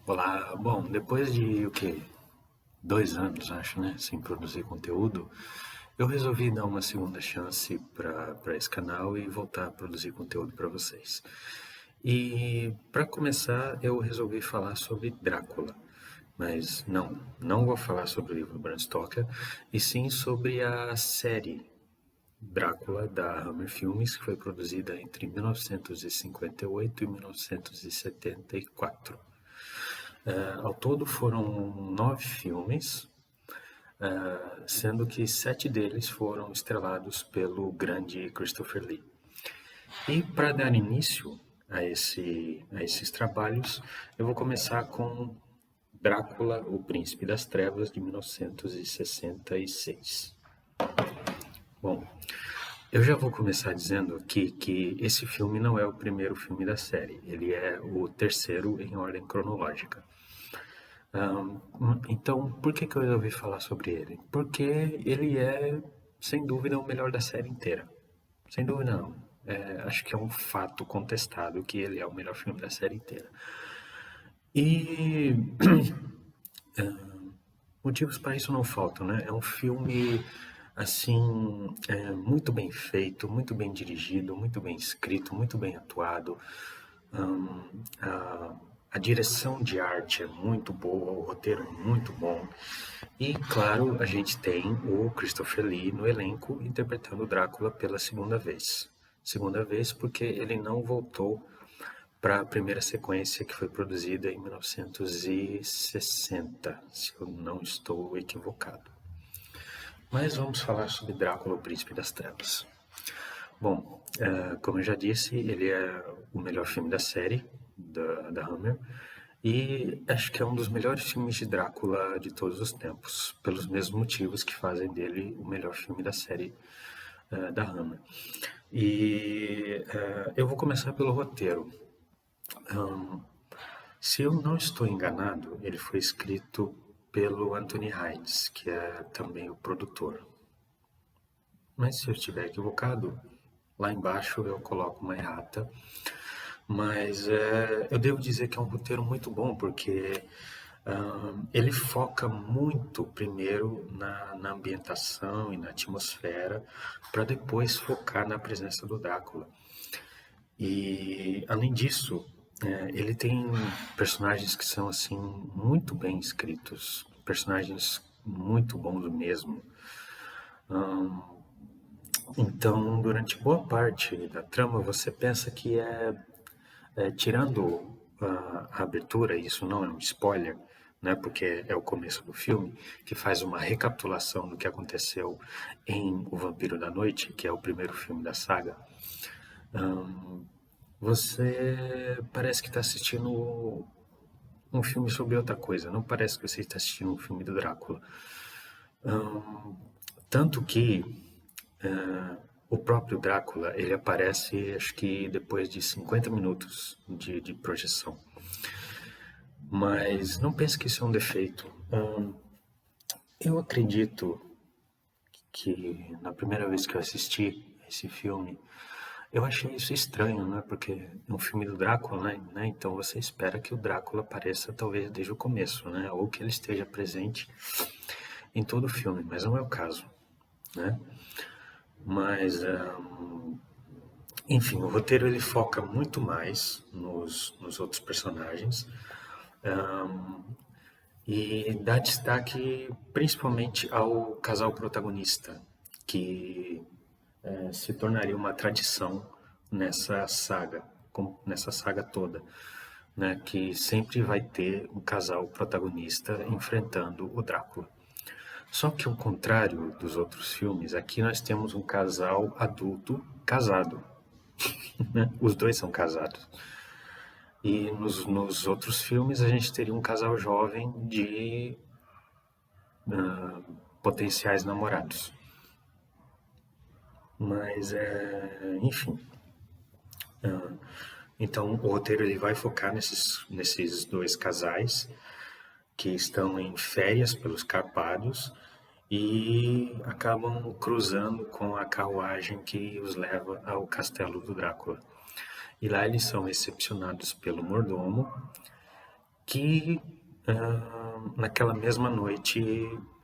Olá, bom, depois de o quê? 2 anos, acho, né, sem produzir conteúdo, eu resolvi dar uma segunda chance para esse canal e voltar a produzir conteúdo para vocês. E para começar, eu resolvi falar sobre Drácula, mas não vou falar sobre o livro Bram Stoker, e sim sobre a série Drácula da Hammer Filmes, que foi produzida entre 1958 e 1974. Ao todo foram 9 filmes, sendo que 7 deles foram estrelados pelo grande Christopher Lee. E para dar início a esses trabalhos, eu vou começar com Drácula, o Príncipe das Trevas, de 1966. Bom, eu já vou começar dizendo aqui que esse filme não é o primeiro filme da série, ele é o terceiro em ordem cronológica. Então, por que eu resolvi falar sobre ele? Porque ele é, sem dúvida, o melhor da série inteira. Sem dúvida não. Acho que é um fato contestado que ele é o melhor filme da série inteira. E motivos para isso não faltam, né? É um filme, assim, muito bem feito, muito bem dirigido, muito bem escrito, muito bem atuado. A direção de arte é muito boa, o roteiro é muito bom. E, claro, a gente tem o Christopher Lee no elenco interpretando o Drácula pela segunda vez. Segunda vez porque ele não voltou para a primeira sequência que foi produzida em 1960, se eu não estou equivocado. Mas vamos falar sobre Drácula, o Príncipe das Trevas. Bom, como eu já disse, ele é o melhor filme da série, da Hammer, e acho que é um dos melhores filmes de Drácula de todos os tempos, pelos mesmos motivos que fazem dele o melhor filme da série da Hammer. E eu vou começar pelo roteiro. Se eu não estou enganado, ele foi escrito pelo Anthony Hines, que é também o produtor. Mas se eu estiver equivocado, lá embaixo eu coloco uma errata. Mas eu devo dizer que é um roteiro muito bom, porque ele foca muito primeiro na ambientação e na atmosfera, para depois focar na presença do Drácula. E, além disso, ele tem personagens que são, assim, muito bem escritos, personagens muito bons mesmo. Então, durante boa parte da trama, você pensa que tirando a abertura, isso não é um spoiler, né, porque é o começo do filme, que faz uma recapitulação do que aconteceu em O Vampiro da Noite, que é o primeiro filme da saga. Você parece que está assistindo um filme sobre outra coisa, não parece que você está assistindo um filme do Drácula. Tanto que o próprio Drácula, ele aparece, acho que depois de 50 minutos de projeção. Mas não pense que isso é um defeito. Eu acredito que na primeira vez que eu assisti esse filme, eu achei isso estranho, né? Porque é um filme do Drácula, né? Então você espera que o Drácula apareça talvez desde o começo, né? Ou que ele esteja presente em todo o filme, mas não é o caso, né? Mas, enfim, o roteiro ele foca muito mais nos outros personagens e dá destaque principalmente ao casal protagonista, que se tornaria uma tradição nessa saga toda, né? Que sempre vai ter um casal protagonista enfrentando o Drácula. Só que ao contrário dos outros filmes, aqui nós temos um casal adulto casado, né? Os dois são casados. E nos outros filmes a gente teria um casal jovem de potenciais namorados. Mas, enfim. Então o roteiro ele vai focar nesses dois casais que estão em férias pelos Carpados e acabam cruzando com a carruagem que os leva ao castelo do Drácula. E lá eles são recepcionados pelo mordomo que naquela mesma noite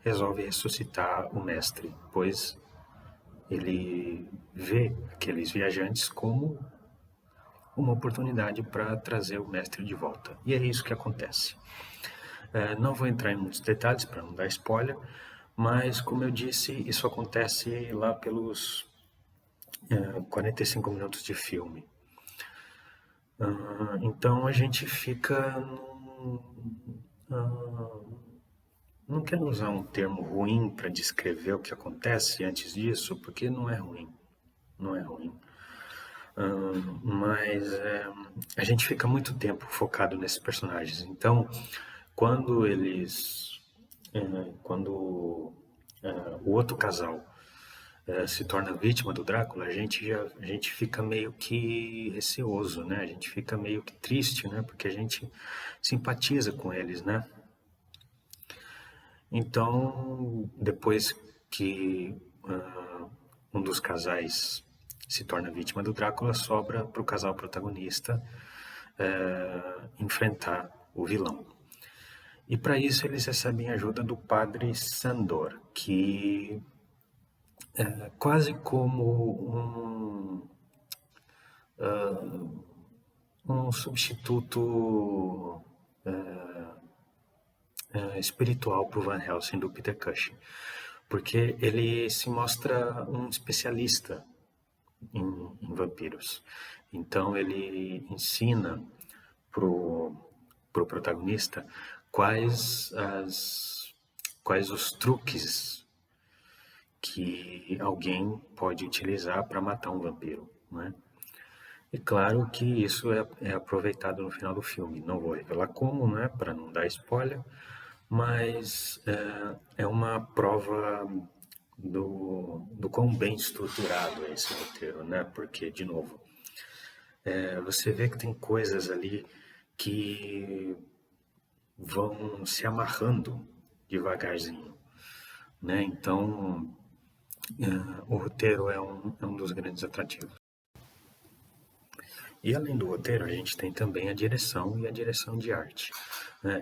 resolve ressuscitar o mestre, pois ele vê aqueles viajantes como uma oportunidade para trazer o mestre de volta. E é isso que acontece. Não vou entrar em muitos detalhes para não dar spoiler, mas como eu disse, isso acontece lá pelos 45 minutos de filme. Então a gente fica não quero usar um termo ruim para descrever o que acontece antes disso, porque não é ruim, não é ruim. Mas a gente fica muito tempo focado nesses personagens. Então, quando eles, quando o outro casal se torna vítima do Drácula, a gente fica meio que receoso, né? A gente fica meio que triste, né? Porque a gente simpatiza com eles, né? Então, depois que um dos casais se torna vítima do Drácula, sobra para o casal protagonista enfrentar o vilão. E para isso eles recebem a ajuda do padre Sandor, que é quase como um substituto espiritual para o Van Helsing do Peter Cushing, porque ele se mostra um especialista em vampiros. Então ele ensina pro protagonista quais os truques que alguém pode utilizar para matar um vampiro, né? E claro que isso é aproveitado no final do filme. Não vou revelar como, né, para não dar spoiler, mas é uma prova do quão bem estruturado é esse roteiro, né? Porque, de novo, você vê que tem coisas ali que vão se amarrando devagarzinho, né? Então, o roteiro é um dos grandes atrativos. E além do roteiro, a gente tem também a direção e a direção de arte.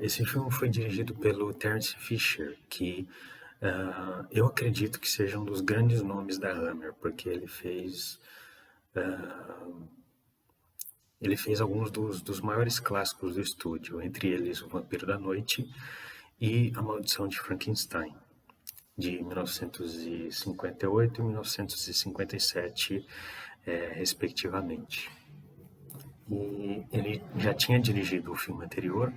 Esse filme foi dirigido pelo Terence Fisher, que eu acredito que seja um dos grandes nomes da Hammer, porque ele fez alguns dos maiores clássicos do estúdio, entre eles O Vampiro da Noite e A Maldição de Frankenstein, de 1958 e 1957, respectivamente. E ele já tinha dirigido o filme anterior,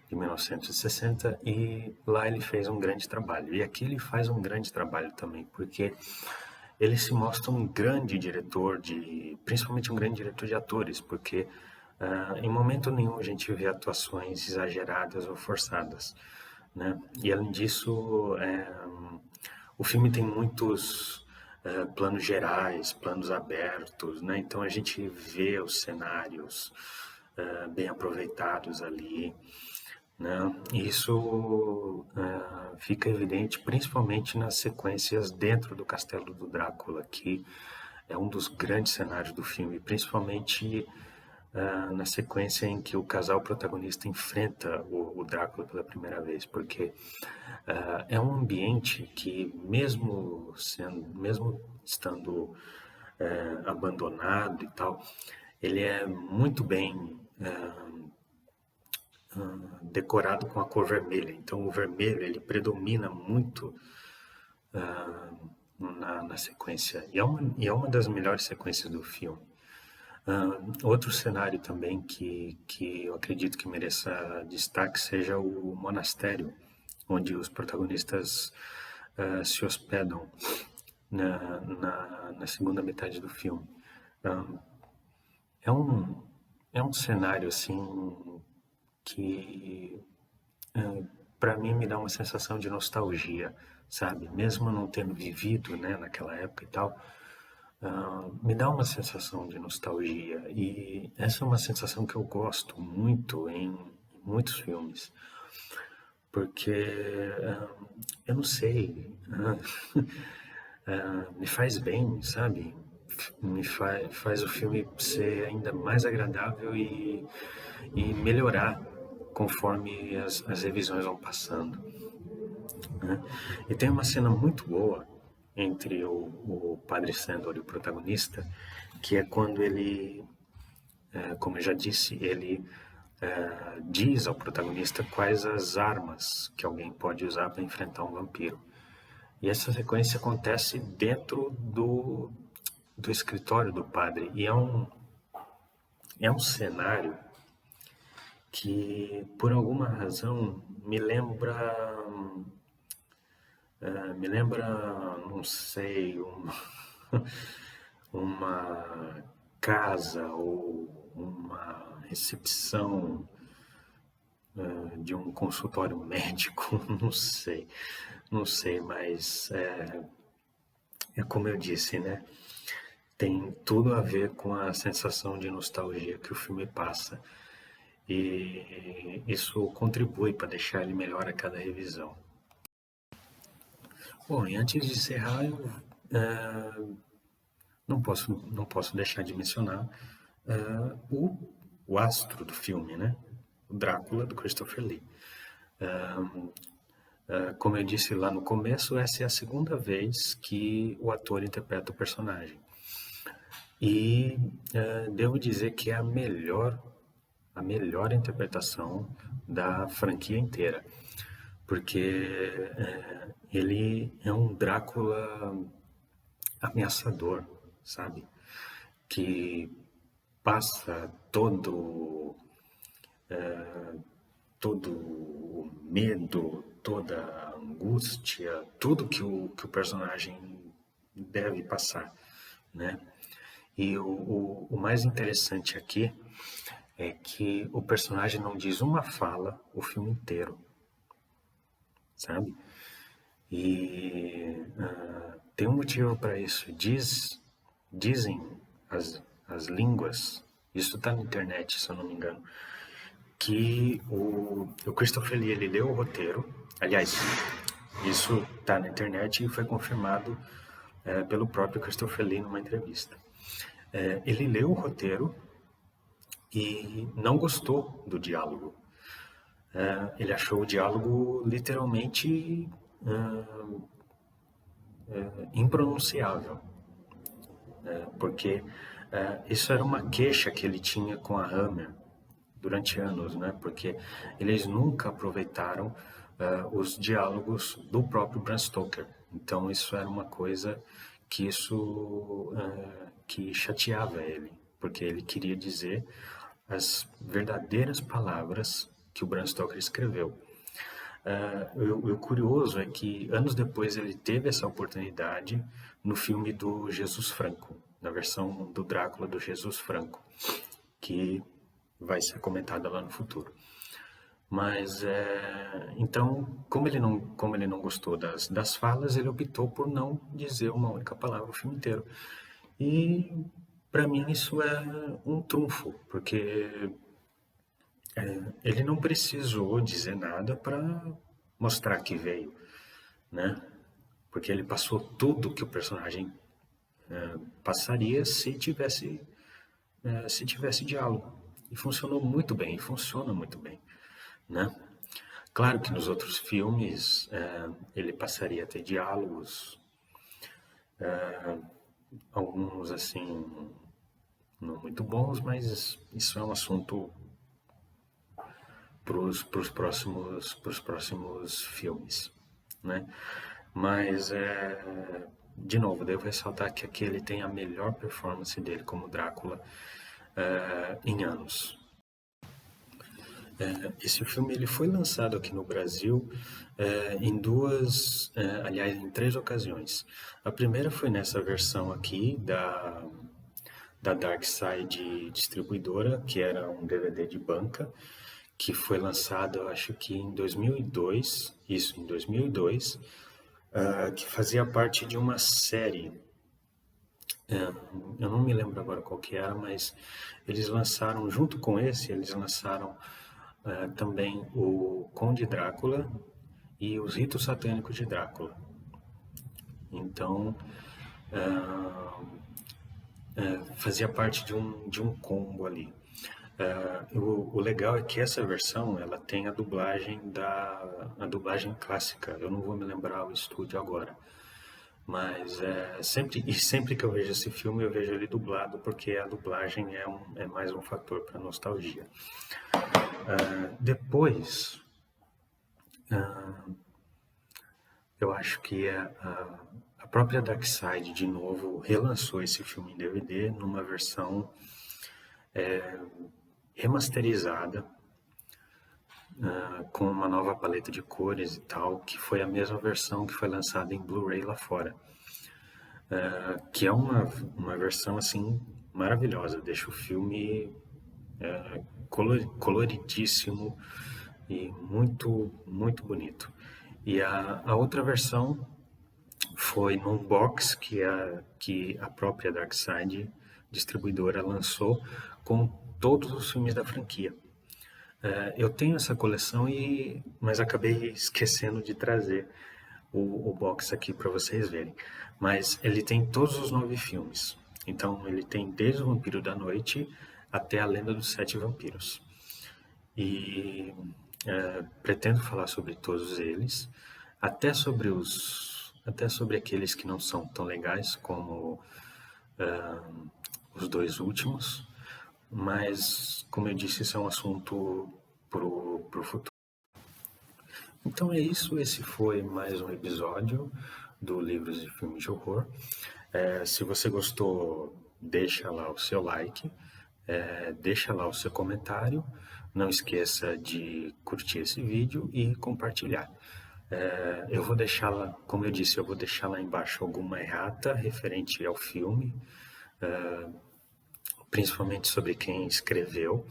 de 1960, e lá ele fez um grande trabalho. E aqui ele faz um grande trabalho também, porque ele se mostra um grande diretor principalmente um grande diretor de atores, porque em momento nenhum a gente vê atuações exageradas ou forçadas, né? E além disso, o filme tem muitos planos gerais, planos abertos, né? Então a gente vê os cenários bem aproveitados ali, né? Isso fica evidente principalmente nas sequências dentro do Castelo do Drácula, que é um dos grandes cenários do filme, principalmente na sequência em que o casal protagonista enfrenta o Drácula pela primeira vez, porque é um ambiente que mesmo estando abandonado e tal, ele é muito bem decorado com a cor vermelha. Então o vermelho ele predomina muito na sequência e é uma das melhores sequências do filme. Outro cenário também que eu acredito que mereça destaque seja o monastério, onde os protagonistas se hospedam na segunda metade do filme. É um, é um cenário assim que para mim me dá uma sensação de nostalgia, sabe? Mesmo não tendo vivido, né, naquela época e tal, me dá uma sensação de nostalgia. E essa é uma sensação que eu gosto muito em muitos filmes, porque eu não sei, me faz bem, sabe? Faz o filme ser ainda mais agradável e melhorar conforme as revisões vão passando, né? E tem uma cena muito boa entre o Padre Sandor e o protagonista, que é quando ele, como eu já disse, ele diz ao protagonista quais as armas que alguém pode usar para enfrentar um vampiro. E essa sequência acontece dentro do escritório do padre. E é um cenário que, por alguma razão, não sei, uma casa ou uma recepção de um consultório médico, não sei, mas é como eu disse, né? Tem tudo a ver com a sensação de nostalgia que o filme passa. E isso contribui para deixar ele melhor a cada revisão. Bom, e antes de encerrar, eu não posso deixar de mencionar o astro do filme, né? O Drácula, do Christopher Lee. Como eu disse lá no começo, essa é a segunda vez que o ator interpreta o personagem. E devo dizer que é a melhor interpretação da franquia inteira, porque ele é um Drácula ameaçador, sabe? Que passa todo o medo, toda a angústia, tudo que o personagem deve passar, né? E o mais interessante aqui é que o personagem não diz uma fala o filme inteiro, sabe? E tem um motivo para isso. Dizem as línguas, isso está na internet, se eu não me engano, que o Christopher Lee, ele leu o roteiro. Aliás, isso está na internet e foi confirmado pelo próprio Christopher Lee numa entrevista. Ele leu o roteiro e não gostou do diálogo. Ele achou o diálogo literalmente impronunciável, porque isso era uma queixa que ele tinha com a Hammer durante anos, né? Porque eles nunca aproveitaram os diálogos do próprio Bram Stoker. Então isso era uma coisa que que chateava ele, porque ele queria dizer as verdadeiras palavras que o Bram Stoker escreveu. O curioso é que anos depois ele teve essa oportunidade no filme do Jesus Franco, na versão do Drácula do Jesus Franco, que vai ser comentada lá no futuro. Mas então, como ele não gostou das falas, ele optou por não dizer uma única palavra o filme inteiro. E para mim isso é um trunfo, porque ele não precisou dizer nada para mostrar que veio, né? Porque ele passou tudo que o personagem passaria se tivesse diálogo. E funcionou muito bem, e funciona muito bem, né? Claro que nos outros filmes ele passaria a ter diálogos, alguns assim não muito bons, mas isso é um assunto para os próximos filmes, né? Mas de novo, devo ressaltar que aqui ele tem a melhor performance dele como Drácula em anos. Esse filme ele foi lançado aqui no Brasil aliás, em 3 ocasiões. A primeira foi nessa versão aqui da Dark Side Distribuidora, que era um DVD de banca, que foi lançado, eu acho que em 2002, que fazia parte de uma série. Eu não me lembro agora qual que era, mas eles lançaram, junto com esse, eles lançaram também o Conde Drácula e os Ritos Satânicos de Drácula. Então, fazia parte de um combo ali. O legal é que essa versão ela tem a dublagem clássica. Eu não vou me lembrar o estúdio agora, mas sempre que eu vejo esse filme eu vejo ele dublado porque a dublagem é mais um fator para nostalgia. Depois, eu acho que a própria Darkseid de novo relançou esse filme em DVD numa versão remasterizada, com uma nova paleta de cores e tal, que foi a mesma versão que foi lançada em Blu-ray lá fora. Que é uma versão assim maravilhosa, deixa o filme coloridíssimo e muito, muito bonito. E a outra versão foi num box que a própria Darkseid distribuidora lançou com todos os filmes da franquia. Eu tenho essa coleção, mas acabei esquecendo de trazer o box aqui para vocês verem. Mas ele tem todos os 9 filmes. Então ele tem desde o Vampiro da Noite até a Lenda dos 7 Vampiros. E pretendo falar sobre todos eles, até sobre aqueles que não são tão legais como os 2 últimos, mas como eu disse, isso é um assunto pro futuro. Então é isso, esse foi mais um episódio do Livros e Filmes de Horror. Se você gostou, deixa lá o seu like, deixa lá o seu comentário, não esqueça de curtir esse vídeo e compartilhar. Eu vou deixar lá, como eu disse, eu vou deixar lá embaixo alguma errata referente ao filme, principalmente sobre quem escreveu,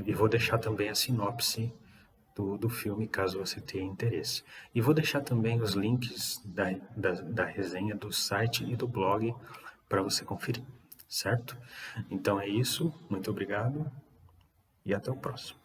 e vou deixar também a sinopse do filme, caso você tenha interesse. E vou deixar também os links da resenha do site e do blog para você conferir, certo? Então é isso, muito obrigado e até o próximo.